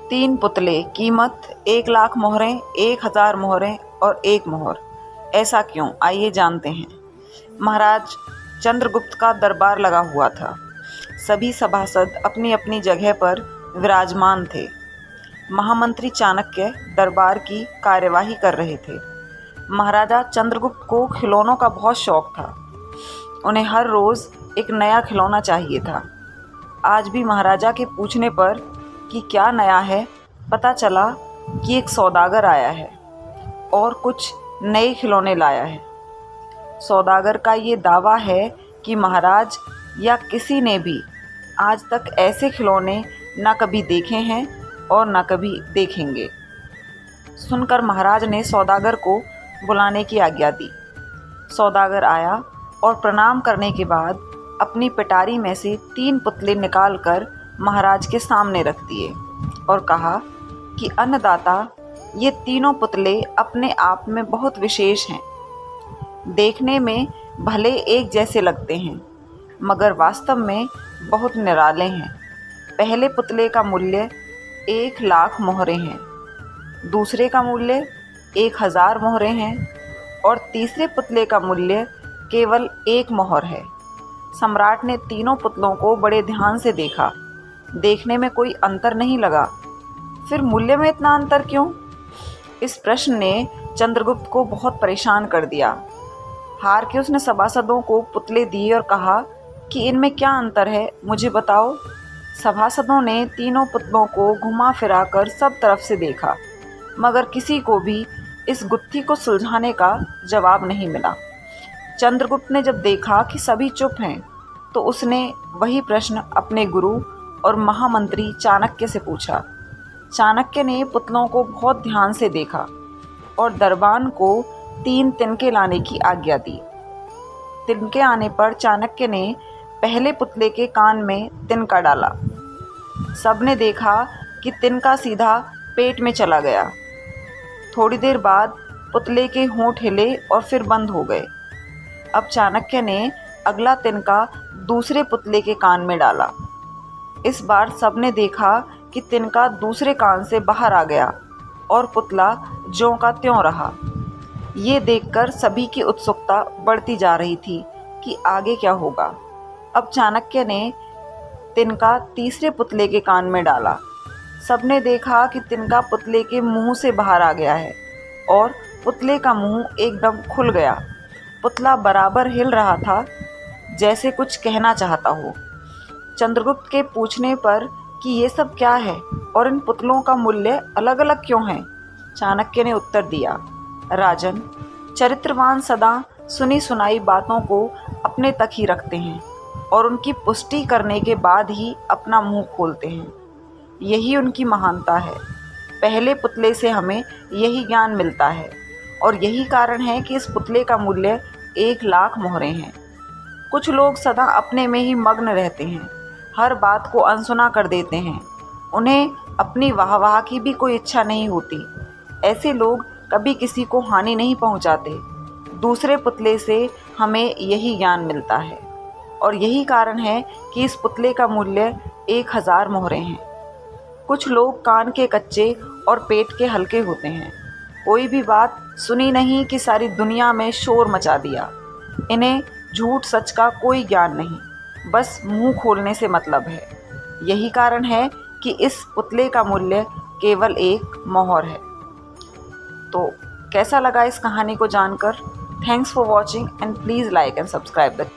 3 पुतले, कीमत 1,00,000 मोहरें, 1,000 मोहरें और 1 मोहर। ऐसा क्यों, आइए जानते हैं। महाराज चंद्रगुप्त का दरबार लगा हुआ था। सभी सभासद अपनी अपनी जगह पर विराजमान थे। महामंत्री चाणक्य दरबार की कार्यवाही कर रहे थे। महाराजा चंद्रगुप्त को खिलौनों का बहुत शौक था। उन्हें हर रोज़ एक नया खिलौना चाहिए था। आज भी महाराजा के पूछने पर कि क्या नया है, पता चला कि एक सौदागर आया है और कुछ नए खिलौने लाया है। सौदागर का ये दावा है कि महाराज या किसी ने भी आज तक ऐसे खिलौने न कभी देखे हैं और न कभी देखेंगे। सुनकर महाराज ने सौदागर को बुलाने की आज्ञा दी। सौदागर आया और प्रणाम करने के बाद अपनी पिटारी में से 3 पुतले निकालकर महाराज के सामने रख दिए और कहा कि अन्नदाता, ये तीनों पुतले अपने आप में बहुत विशेष हैं। देखने में भले एक जैसे लगते हैं, मगर वास्तव में बहुत निराले हैं। पहले पुतले का मूल्य 1,00,000 मोहरें हैं, दूसरे का मूल्य 1,000 मोहरें हैं और तीसरे पुतले का मूल्य केवल 1 मोहर है। सम्राट ने तीनों पुतलों को बड़े ध्यान से देखा। देखने में कोई अंतर नहीं लगा, फिर मूल्य में इतना अंतर क्यों? इस प्रश्न ने चंद्रगुप्त को बहुत परेशान कर दिया। हार के उसने सभासदों को पुतले दिए और कहा कि इनमें क्या अंतर है, मुझे बताओ। सभासदों ने तीनों पुतलों को घुमा फिरा कर सब तरफ से देखा, मगर किसी को भी इस गुत्थी को सुलझाने का जवाब नहीं मिला। चंद्रगुप्त ने जब देखा कि सभी चुप हैं, तो उसने वही प्रश्न अपने गुरु और महामंत्री चाणक्य से पूछा। चाणक्य ने पुतलों को बहुत ध्यान से देखा और दरबान को 3 तिनके लाने की आज्ञा दी। तिनके आने पर चाणक्य ने पहले पुतले के कान में तिनका डाला। सबने देखा कि तिनका सीधा पेट में चला गया। थोड़ी देर बाद पुतले के होंठ हिले और फिर बंद हो गए। अब चाणक्य ने अगला तिनका दूसरे पुतले के कान में डाला। इस बार सबने देखा कि तिनका दूसरे कान से बाहर आ गया और पुतला ज्यों का त्यों रहा। ये देखकर सभी की उत्सुकता बढ़ती जा रही थी कि आगे क्या होगा। अब चाणक्य ने तिनका तीसरे पुतले के कान में डाला। सबने देखा कि तिनका पुतले के मुंह से बाहर आ गया है और पुतले का मुंह एकदम खुल गया। पुतला बराबर हिल रहा था, जैसे कुछ कहना चाहता हो। चंद्रगुप्त के पूछने पर कि ये सब क्या है और इन पुतलों का मूल्य अलग अलग क्यों है, चाणक्य ने उत्तर दिया, राजन, चरित्रवान सदा सुनी सुनाई बातों को अपने तक ही रखते हैं और उनकी पुष्टि करने के बाद ही अपना मुंह खोलते हैं। यही उनकी महानता है। पहले पुतले से हमें यही ज्ञान मिलता है और यही कारण है कि इस पुतले का मूल्य 1,00,000 मोहरें हैं। कुछ लोग सदा अपने में ही मग्न रहते हैं, हर बात को अनसुना कर देते हैं। उन्हें अपनी वाहवाह की भी कोई इच्छा नहीं होती। ऐसे लोग कभी किसी को हानि नहीं पहुंचाते। दूसरे पुतले से हमें यही ज्ञान मिलता है और यही कारण है कि इस पुतले का मूल्य 1,000 मोहरें हैं। कुछ लोग कान के कच्चे और पेट के हल्के होते हैं। कोई भी बात सुनी नहीं कि सारी दुनिया में शोर मचा दिया। इन्हें झूठ सच का कोई ज्ञान नहीं, बस मुंह खोलने से मतलब है। यही कारण है कि इस पुतले का मूल्य केवल 1 मोहर है। तो कैसा लगा इस कहानी को जानकर? Thanks for watching and please like and subscribe the